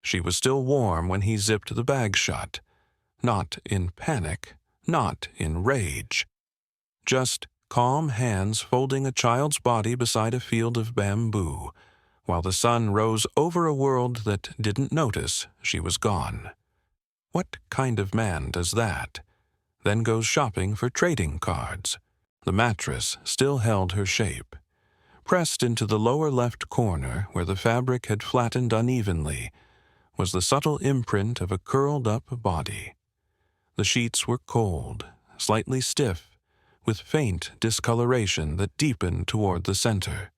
She was still warm when he zipped the bag shut. Not in panic, not in rage. Just calm hands folding a child's body beside a field of bamboo, while the sun rose over a world that didn't notice she was gone. What kind of man does that? Then goes shopping for trading cards. The mattress still held her shape. Pressed into the lower left corner, where the fabric had flattened unevenly, was the subtle imprint of a curled-up body. The sheets were cold, slightly stiff, with faint discoloration that deepened toward the center.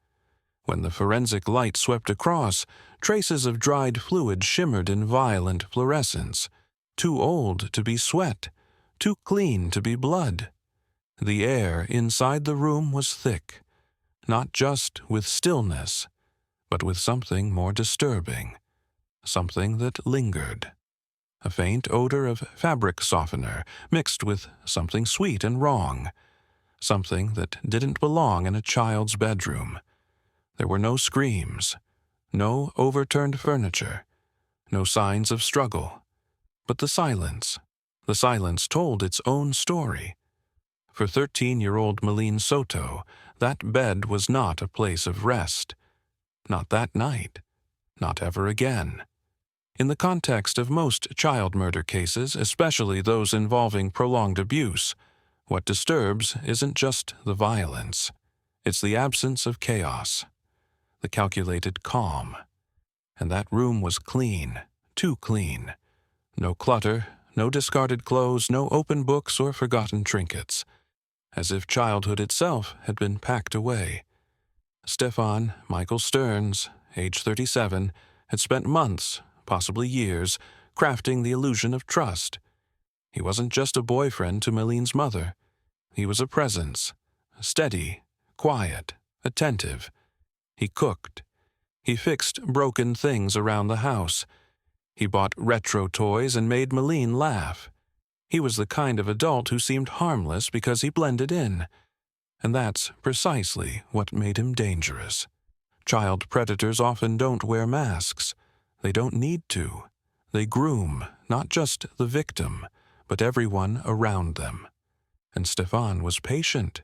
When the forensic light swept across, traces of dried fluid shimmered in violent fluorescence, too old to be sweat, too clean to be blood. The air inside the room was thick, not just with stillness, but with something more disturbing, something that lingered. A faint odor of fabric softener mixed with something sweet and wrong, something that didn't belong in a child's bedroom. There were no screams, no overturned furniture, no signs of struggle, but the silence. The silence told its own story. For 13-year-old Meline Soto, that bed was not a place of rest. Not that night. Not ever again. In the context of most child murder cases, especially those involving prolonged abuse, what disturbs isn't just the violence. It's the absence of chaos, the calculated calm. And that room was clean, too clean. No clutter, no discarded clothes, no open books or forgotten trinkets, as if childhood itself had been packed away. Stefan Michael Sterns, age 37, had spent months, possibly years, crafting the illusion of trust. He wasn't just a boyfriend to Meline's mother. He was a presence, steady, quiet, attentive. He cooked. He fixed broken things around the house. He bought retro toys and made Meline laugh. He was the kind of adult who seemed harmless because he blended in. And that's precisely what made him dangerous. Child predators often don't wear masks. They don't need to. They groom not just the victim, but everyone around them. And Stefan was patient.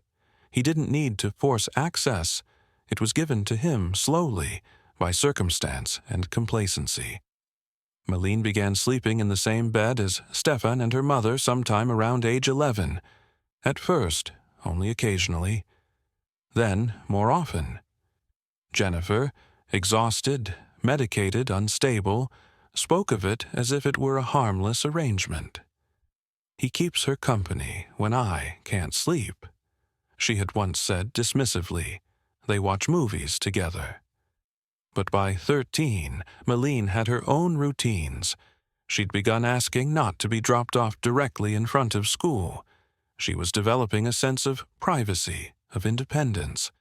He didn't need to force access. It was given to him slowly, by circumstance and complacency. Meline began sleeping in the same bed as Stefan and her mother sometime around age 11. At first, only occasionally. Then, more often. Jennifer, exhausted, medicated, unstable, spoke of it as if it were a harmless arrangement. "He keeps her company when I can't sleep," she had once said dismissively. They watch movies together. But by 13, Meline had her own routines. She'd begun asking not to be dropped off directly in front of school. She was developing a sense of privacy, of independence.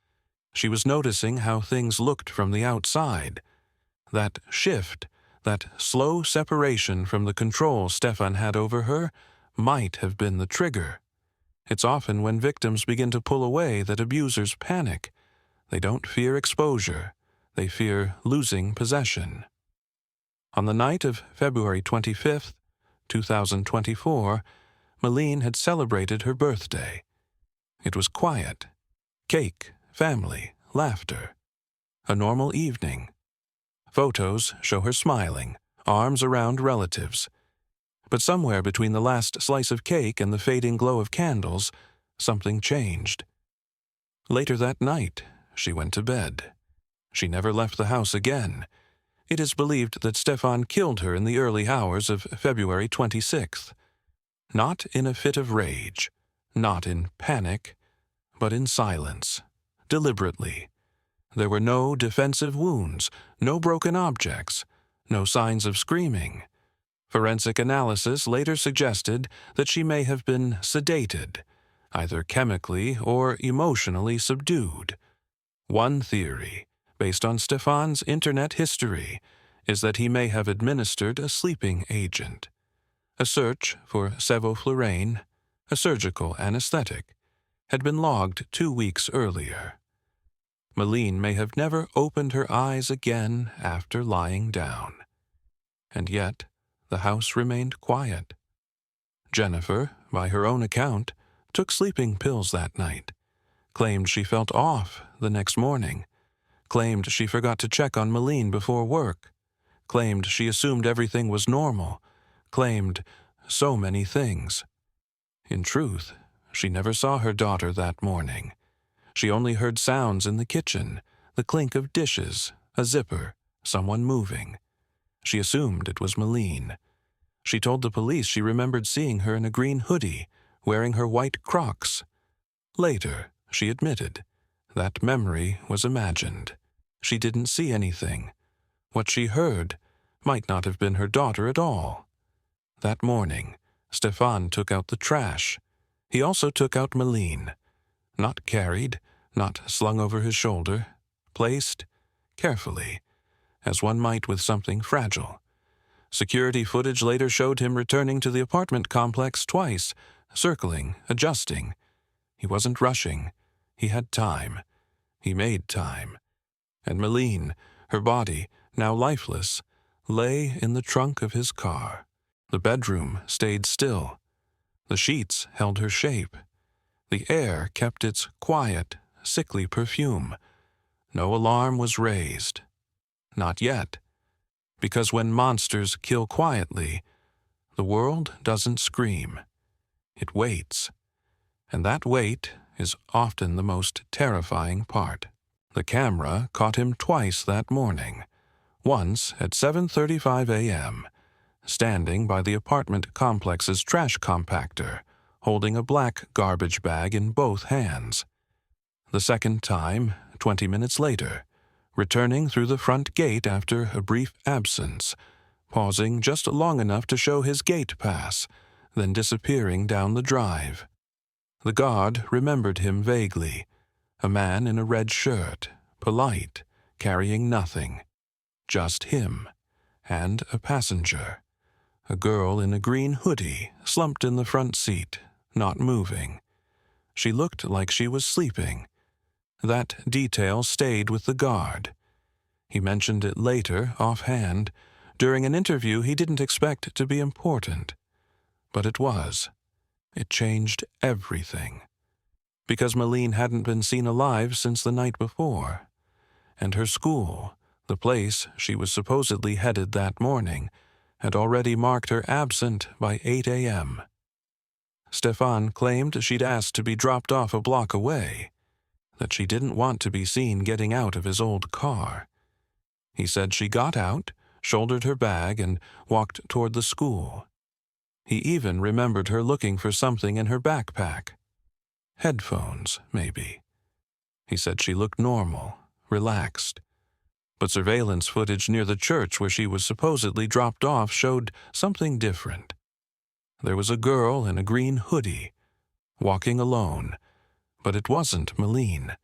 She was noticing how things looked from the outside. That shift, that slow separation from the control Stefan had over her, might have been the trigger. It's often when victims begin to pull away that abusers panic. They don't fear exposure. They fear losing possession. On the night of February 25th, 2024, Meline had celebrated her birthday. It was quiet. Cake, family, laughter. A normal evening. Photos show her smiling, arms around relatives. But somewhere between the last slice of cake and the fading glow of candles, something changed. Later that night, she went to bed. She never left the house again. It is believed that Stefan killed her in the early hours of February 26th. Not in a fit of rage, not in panic, but in silence, deliberately. There were no defensive wounds, no broken objects, no signs of screaming. Forensic analysis later suggested that she may have been sedated, either chemically or emotionally subdued. One theory, based on Stefan's internet history, is that he may have administered a sleeping agent. A search for sevoflurane, a surgical anesthetic, had been logged 2 weeks earlier. Meline may have never opened her eyes again after lying down. and yet the house remained quiet. Jennifer, by her own account, took sleeping pills that night, claimed she felt off the next morning, claimed she forgot to check on Meline before work, claimed she assumed everything was normal, claimed so many things. In truth, she never saw her daughter that morning. She only heard sounds in the kitchen, the clink of dishes, a zipper, someone moving. She assumed it was Meline. She told the police she remembered seeing her in a green hoodie, wearing her white Crocs. Later, she admitted, that memory was imagined. She didn't see anything. What she heard might not have been her daughter at all. That morning, Stefan took out the trash. He also took out Meline. Not carried, not slung over his shoulder, placed carefully, as one might with something fragile. Security footage later showed him returning to the apartment complex twice, circling, adjusting. He wasn't rushing. He had time. He made time. And Meline, her body, now lifeless, lay in the trunk of his car. The bedroom stayed still. The sheets held her shape. The air kept its quiet, sickly perfume. No alarm was raised. Not yet. Because when monsters kill quietly, the world doesn't scream. It waits. And that wait is often the most terrifying part. The camera caught him twice that morning. Once at 7:35 a.m., standing by the apartment complex's trash compactor, holding a black garbage bag in both hands. The second time, 20 minutes later, returning through the front gate after a brief absence, pausing just long enough to show his gate pass, then disappearing down the drive. The guard remembered him vaguely, a man in a red shirt, polite, carrying nothing. Just him, and a passenger. A girl in a green hoodie, slumped in the front seat, not moving. She looked like she was sleeping. That detail stayed with the guard. He mentioned it later, offhand, during an interview he didn't expect to be important. But it was. It changed everything. Because Meline hadn't been seen alive since the night before. And her school, the place she was supposedly headed that morning, had already marked her absent by 8 a.m. Stefan claimed she'd asked to be dropped off a block away, that she didn't want to be seen getting out of his old car. He said she got out, shouldered her bag, and walked toward the school. He even remembered her looking for something in her backpack. Headphones, maybe. He said she looked normal, relaxed. But surveillance footage near the church where she was supposedly dropped off showed something different. There was a girl in a green hoodie, walking alone, but it wasn't Meline.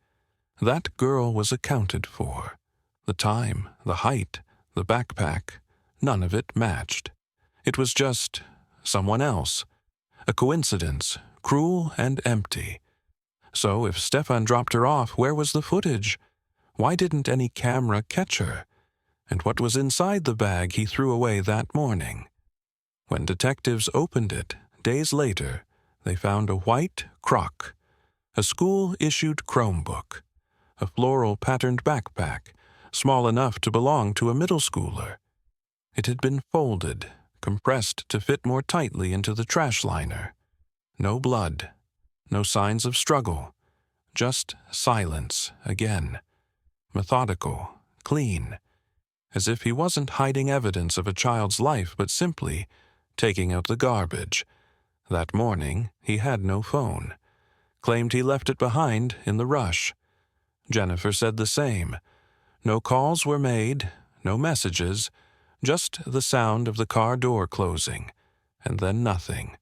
That girl was accounted for. The time, the height, the backpack, none of it matched. It was just someone else. A coincidence, cruel and empty. So if Stefan dropped her off, where was the footage? Why didn't any camera catch her? And what was inside the bag he threw away that morning? When detectives opened it, days later, they found a white Croc, a school-issued Chromebook, a floral-patterned backpack, small enough to belong to a middle schooler. It had been folded, compressed to fit more tightly into the trash liner. No blood, no signs of struggle, just silence again. Methodical, clean, as if he wasn't hiding evidence of a child's life but simply taking out the garbage. That morning, he had no phone. Claimed he left it behind in the rush. Jennifer said the same. No calls were made, no messages, just the sound of the car door closing, and then nothing.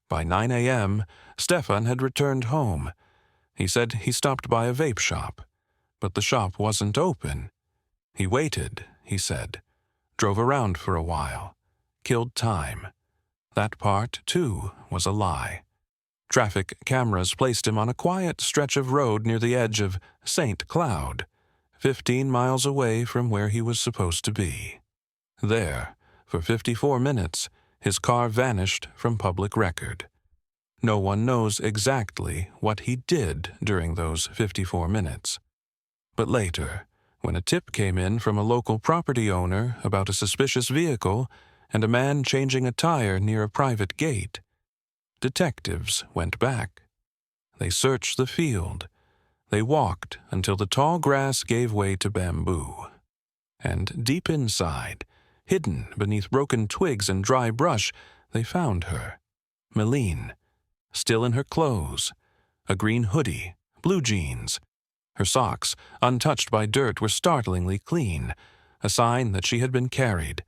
By 9 a.m., Stefan had returned home. He said he stopped by a vape shop, but the shop wasn't open. He waited, he said, drove around for a while, killed time. That part, too, was a lie. Traffic cameras placed him on a quiet stretch of road near the edge of St. Cloud, 15 miles away from where he was supposed to be. There, For 54 minutes, his car vanished from public record. No one knows exactly what he did during those 54 minutes. But later, when a tip came in from a local property owner about a suspicious vehicle and a man changing a tire near a private gate, detectives went back. They searched the field. They walked until the tall grass gave way to bamboo. And deep inside, hidden beneath broken twigs and dry brush, they found her, Meline, still in her clothes, a green hoodie, blue jeans. Her socks, untouched by dirt, were startlingly clean, a sign that she had been carried.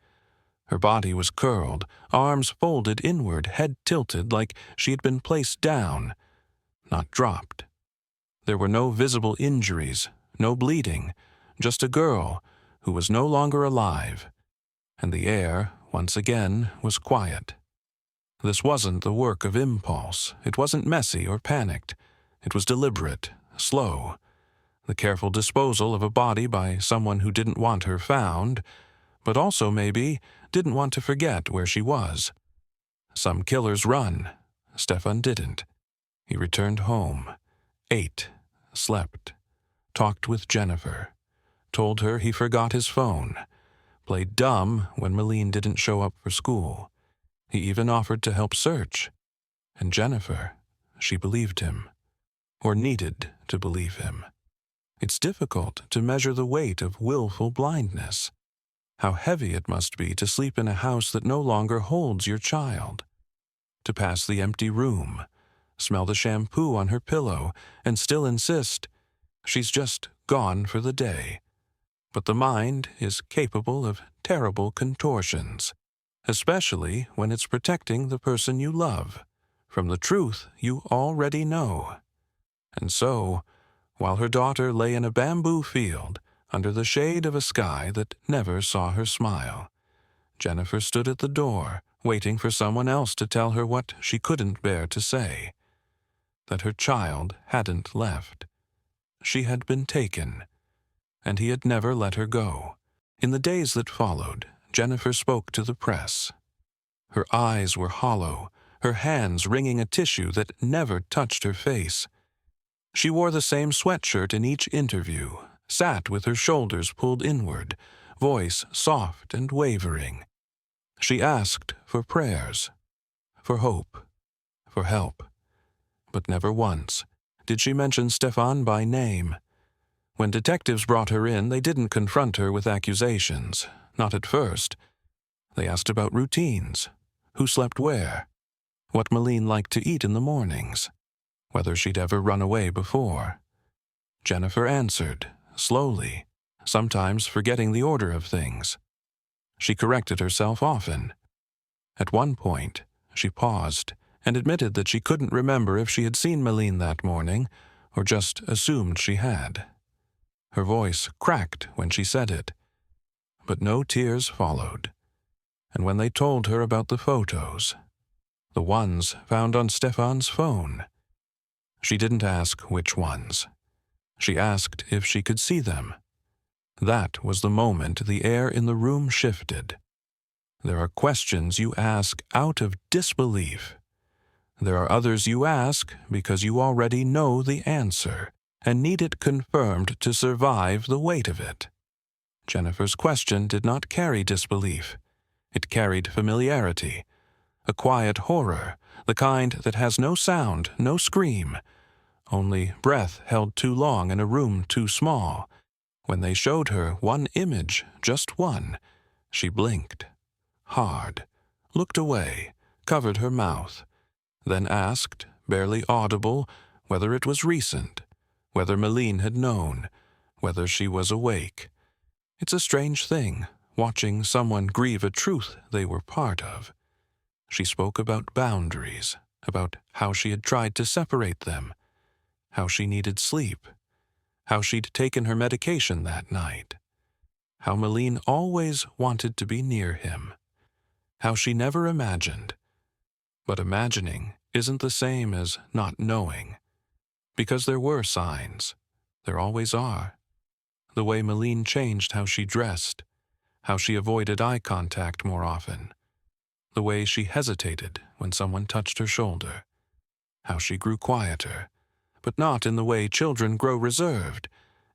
Her body was curled, arms folded inward, head tilted like she had been placed down, not dropped. There were no visible injuries, no bleeding, just a girl who was no longer alive, and the air, once again, was quiet. This wasn't the work of impulse. It wasn't messy or panicked. It was deliberate, slow, the careful disposal of a body by someone who didn't want her found, but also maybe didn't want to forget where she was. Some killers run. Stefan didn't. He returned home, ate, slept, talked with Jennifer, told her he forgot his phone, played dumb when Meline didn't show up for school. He even offered to help search. And Jennifer, she believed him, or needed to believe him. It's difficult to measure the weight of willful blindness. How heavy it must be to sleep in a house that no longer holds your child. To pass the empty room, smell the shampoo on her pillow, and still insist she's just gone for the day. But the mind is capable of terrible contortions, especially when it's protecting the person you love from the truth you already know. And so, while her daughter lay in a bamboo field under the shade of a sky that never saw her smile, Jennifer stood at the door, waiting for someone else to tell her what she couldn't bear to say, that her child hadn't left. She had been taken, and he had never let her go. In the days that followed, Jennifer spoke to the press. Her eyes were hollow, her hands wringing a tissue that never touched her face. She wore the same sweatshirt in each interview, sat with her shoulders pulled inward, voice soft and wavering. She asked for prayers, for hope, for help. But never once did she mention Stefan by name. When detectives brought her in, they didn't confront her with accusations, not at first. They asked about routines, who slept where, what Meline liked to eat in the mornings, whether she'd ever run away before. Jennifer answered, slowly, sometimes forgetting the order of things. She corrected herself often. At one point, she paused and admitted that she couldn't remember if she had seen Meline that morning or just assumed she had. Her voice cracked when she said it, but no tears followed. And when they told her about the photos, the ones found on Stefan's phone, she didn't ask which ones. She asked if she could see them. That was the moment the air in the room shifted. There are questions you ask out of disbelief. There are others you ask because you already know the answer and need it confirmed to survive the weight of it. Jennifer's question did not carry disbelief. It carried familiarity, a quiet horror, the kind that has no sound, no scream, only breath held too long in a room too small. When they showed her one image, just one, she blinked, hard, looked away, covered her mouth, then asked, barely audible, whether it was recent, whether Meline had known, whether she was awake. It's a strange thing, watching someone grieve a truth they were part of. She spoke about boundaries, about how she had tried to separate them, how she needed sleep, how she'd taken her medication that night, how Meline always wanted to be near him, how she never imagined. But imagining isn't the same as not knowing, because there were signs. There always are. The way Meline changed how she dressed, how she avoided eye contact more often, the way she hesitated when someone touched her shoulder, how she grew quieter, but not in the way children grow reserved.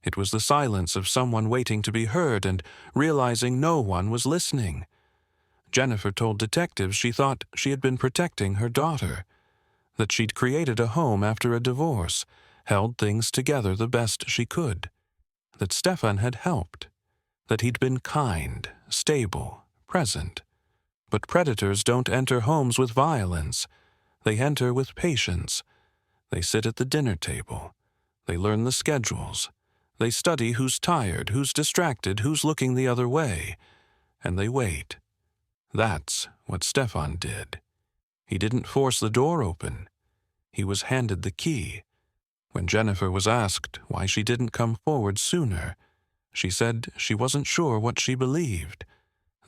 It was the silence of someone waiting to be heard and realizing no one was listening. Jennifer told detectives she thought she had been protecting her daughter, that she'd created a home after a divorce, held things together the best she could, that Stefan had helped, that he'd been kind, stable, present. But predators don't enter homes with violence. They enter with patience. They sit at the dinner table. They learn the schedules. They study who's tired, who's distracted, who's looking the other way. And they wait. That's what Stefan did. He didn't force the door open. He was handed the key. When Jennifer was asked why she didn't come forward sooner, she said she wasn't sure what she believed.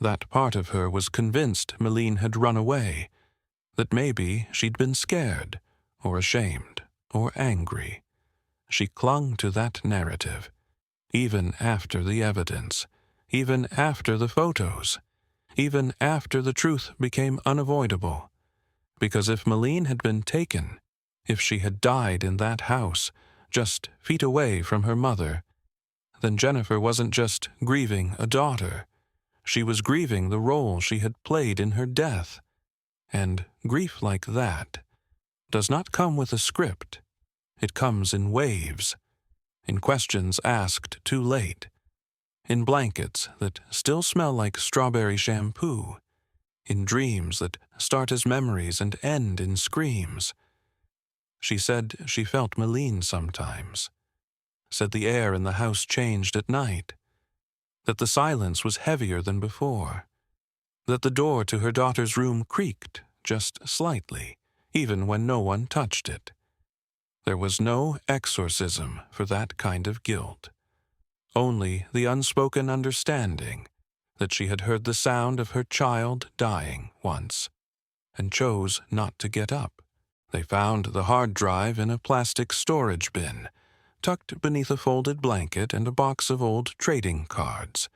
That part of her was convinced Meline had run away, that maybe she'd been scared, or ashamed, or angry. She clung to that narrative, even after the evidence, even after the photos, even after the truth became unavoidable. Because if Meline had been taken, if she had died in that house, just feet away from her mother, then Jennifer wasn't just grieving a daughter. She was grieving the role she had played in her death. And grief like that does not come with a script. It comes in waves, in questions asked too late, in blankets that still smell like strawberry shampoo, in dreams that start as memories and end in screams. She said she felt Meline sometimes, said the air in the house changed at night, that the silence was heavier than before, that the door to her daughter's room creaked just slightly, even when no one touched it. There was no exorcism for that kind of guilt, only the unspoken understanding that she had heard the sound of her child dying once, and chose not to get up. They found the hard drive in a plastic storage bin, tucked beneath a folded blanket and a box of old trading cards.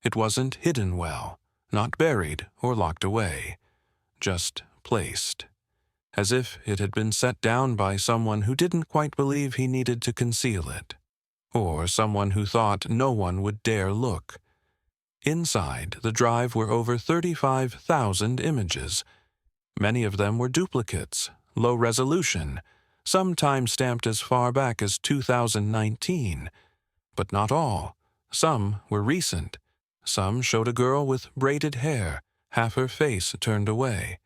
It wasn't hidden well, not buried or locked away, just placed, as if it had been set down by someone who didn't quite believe he needed to conceal it, or someone who thought no one would dare look. Inside the drive were over 35,000 images. Many of them were duplicates, low resolution, some time-stamped as far back as 2019. But not all. Some were recent. Some showed a girl with braided hair, half her face turned away.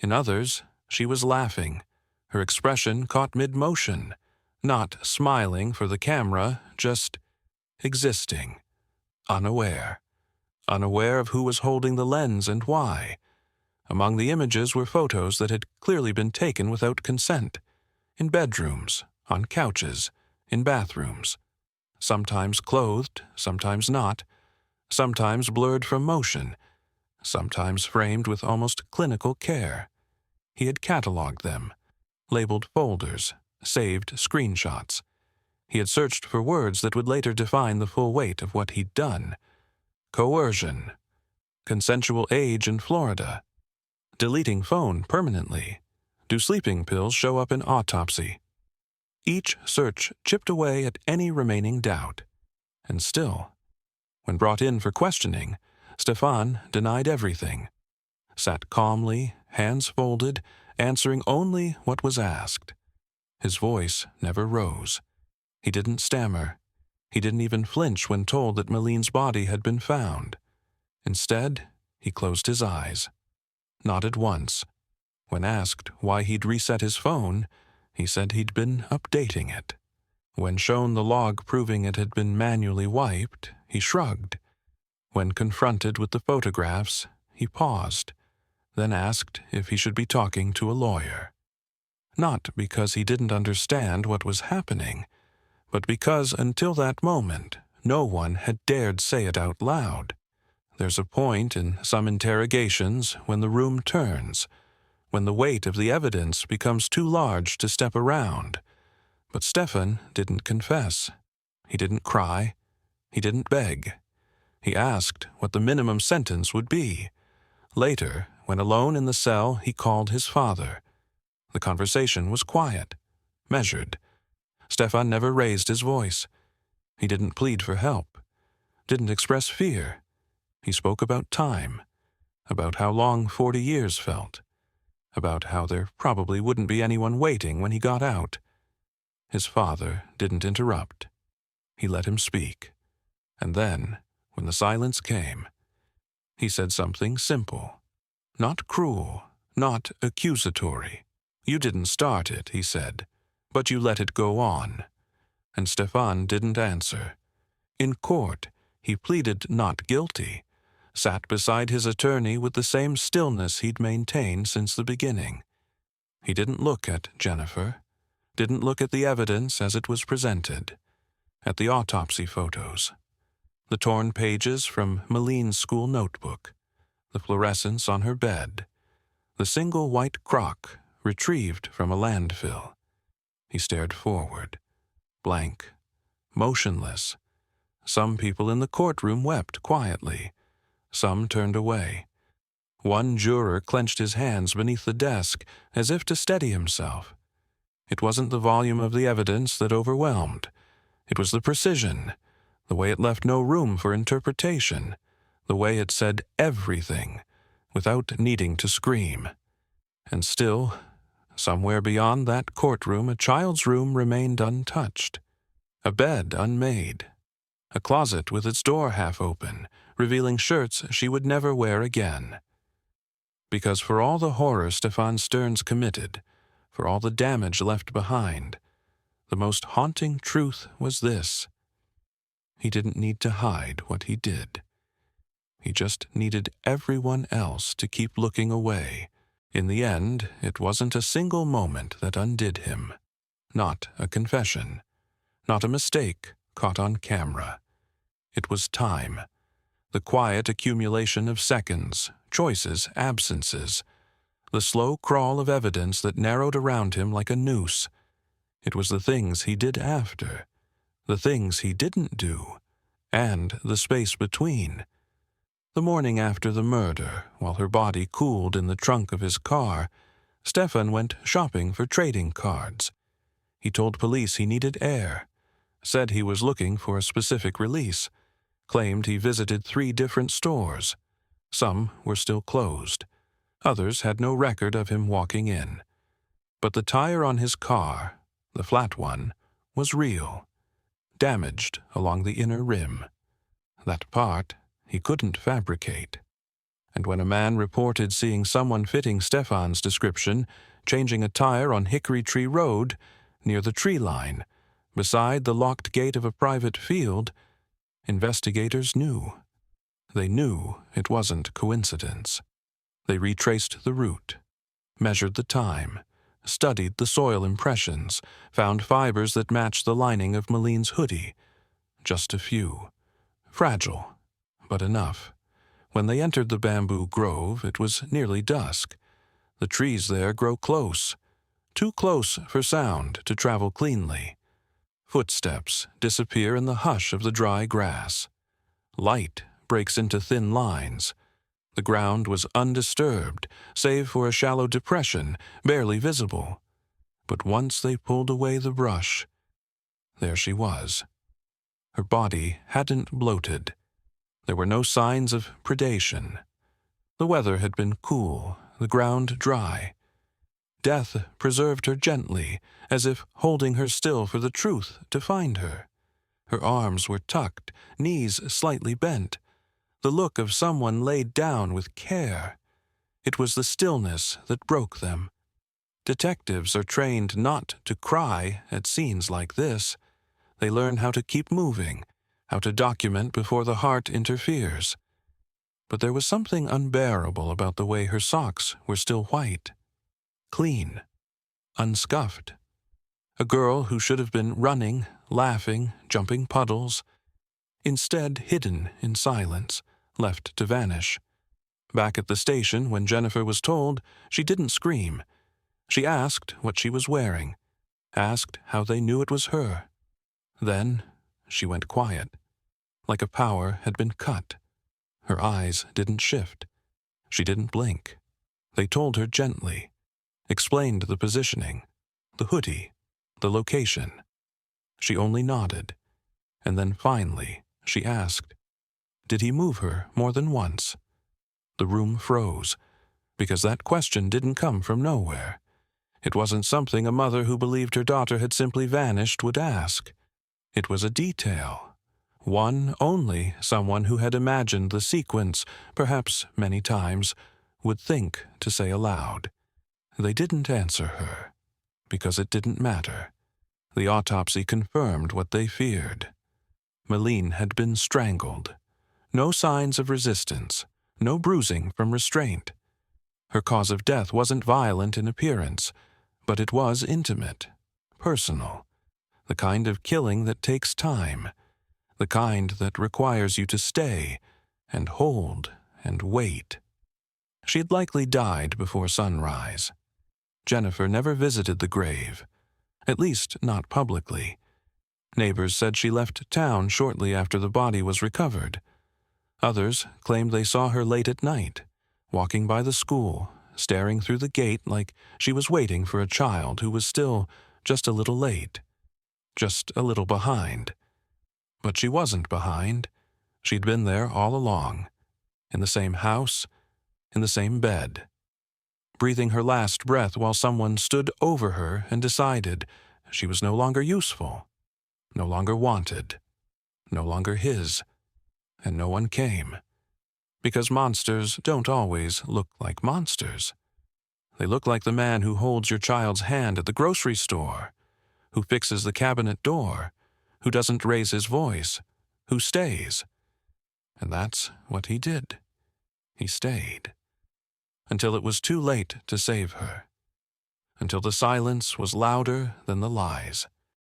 In others, she was laughing, her expression caught mid-motion, not smiling for the camera, just existing, unaware of who was holding the lens and why. Among the images were photos that had clearly been taken without consent, in bedrooms, on couches, in bathrooms, sometimes clothed, sometimes not, sometimes blurred from motion, sometimes framed with almost clinical care. He had cataloged them, labeled folders, saved screenshots. He had searched for words that would later define the full weight of what he'd done. Coercion, consensual age in Florida, deleting phone permanently, do sleeping pills show up in autopsy? Each search chipped away at any remaining doubt. And still, when brought in for questioning, Stefan denied everything, sat calmly, hands folded, answering only what was asked. His voice never rose. He didn't stammer. He didn't even flinch when told that Meline's body had been found. Instead, he closed his eyes, nodded once. When asked why he'd reset his phone, he said he'd been updating it. When shown the log proving it had been manually wiped, he shrugged. When confronted with the photographs, he paused, then asked if he should be talking to a lawyer. Not because he didn't understand what was happening, but because until that moment, no one had dared say it out loud. There's a point in some interrogations when the room turns, when the weight of the evidence becomes too large to step around. But Stefan didn't confess. He didn't cry. He didn't beg. He asked what the minimum sentence would be. Later, when alone in the cell, he called his father. The conversation was quiet, measured. Stefan never raised his voice. He didn't plead for help, didn't express fear. He spoke about time, about how long 40 years felt, about how there probably wouldn't be anyone waiting when he got out. His father didn't interrupt. He let him speak. And then, when the silence came, he said something simple. Not cruel, not accusatory. You didn't start it, he said, but you let it go on. And Stefan didn't answer. In court, he pleaded not guilty, sat beside his attorney with the same stillness he'd maintained since the beginning. He didn't look at Jennifer, didn't look at the evidence as it was presented, at the autopsy photos, the torn pages from Meline's school notebook, the fluorescence on her bed, the single white crock retrieved from a landfill. He stared forward, blank, motionless. Some people in the courtroom wept quietly. Some turned away. One juror clenched his hands beneath the desk as if to steady himself. It wasn't the volume of the evidence that overwhelmed. It was the precision, the way it left no room for interpretation, the way it said everything without needing to scream. And still, somewhere beyond that courtroom, a child's room remained untouched, a bed unmade, a closet with its door half open, revealing shirts she would never wear again. Because for all the horror Stefan Sterns committed, for all the damage left behind, the most haunting truth was this. He didn't need to hide what he did. He just needed everyone else to keep looking away. In the end, it wasn't a single moment that undid him. Not a confession. Not a mistake caught on camera. It was time. The quiet accumulation of seconds, choices, absences. The slow crawl of evidence that narrowed around him like a noose. It was the things he did after, the things he didn't do, and the space between. The morning after the murder, while her body cooled in the trunk of his car, Stefan went shopping for trading cards. He told police he needed air, said he was looking for a specific release, claimed he visited 3 different stores. Some were still closed. Others had no record of him walking in. But the tire on his car, the flat one, was real, damaged along the inner rim. That part he couldn't fabricate. And when a man reported seeing someone fitting Stefan's description, changing a tire on Hickory Tree Road, near the tree line, beside the locked gate of a private field, investigators knew. They knew it wasn't coincidence. They retraced the route, measured the time, studied the soil impressions, found fibers that matched the lining of Meline's hoodie. Just a few. Fragile, but enough. When they entered the bamboo grove, it was nearly dusk. The trees there grow close, too close for sound to travel cleanly. Footsteps disappear in the hush of the dry grass. Light breaks into thin lines. The ground was undisturbed, save for a shallow depression, barely visible. But once they pulled away the brush, there she was. Her body hadn't bloated. There were no signs of predation. The weather had been cool, the ground dry. Death preserved her gently, as if holding her still for the truth to find her. Her arms were tucked, knees slightly bent. The look of someone laid down with care. It was the stillness that broke them. Detectives are trained not to cry at scenes like this. They learn how to keep moving, how to document before the heart interferes. But there was something unbearable about the way her socks were still white, clean, unscuffed. A girl who should have been running, laughing, jumping puddles, instead hidden in silence, left to vanish. Back at the station, when Jennifer was told, she didn't scream. She asked what she was wearing, asked how they knew it was her. Then she went quiet. like a power had been cut. Her eyes didn't shift. She didn't blink. They told her gently, explained the positioning, the hoodie, the location. She only nodded, and then finally she asked, "Did he move her more than once?" The room froze, because that question didn't come from nowhere. It wasn't something a mother who believed her daughter had simply vanished would ask. It was a detail, one only someone who had imagined the sequence, perhaps many times, would think to say aloud. They didn't answer her, because it didn't matter. The autopsy confirmed what they feared. Meline had been strangled. No signs of resistance, no bruising from restraint. Her cause of death wasn't violent in appearance, but it was intimate, personal, the kind of killing that takes time, the kind that requires you to stay and hold and wait. She had likely died before sunrise. Jennifer never visited the grave, at least not publicly. Neighbors said she left town shortly after the body was recovered. Others claimed they saw her late at night, walking by the school, staring through the gate like she was waiting for a child who was still just a little late, just a little behind. But she wasn't behind. She'd been there all along, in the same house, in the same bed, breathing her last breath while someone stood over her and decided she was no longer useful, no longer wanted, no longer his, and no one came. Because monsters don't always look like monsters. They look like the man who holds your child's hand at the grocery store, who fixes the cabinet door, who doesn't raise his voice, who stays. And that's what he did. He stayed. Until it was too late to save her. Until the silence was louder than the lies.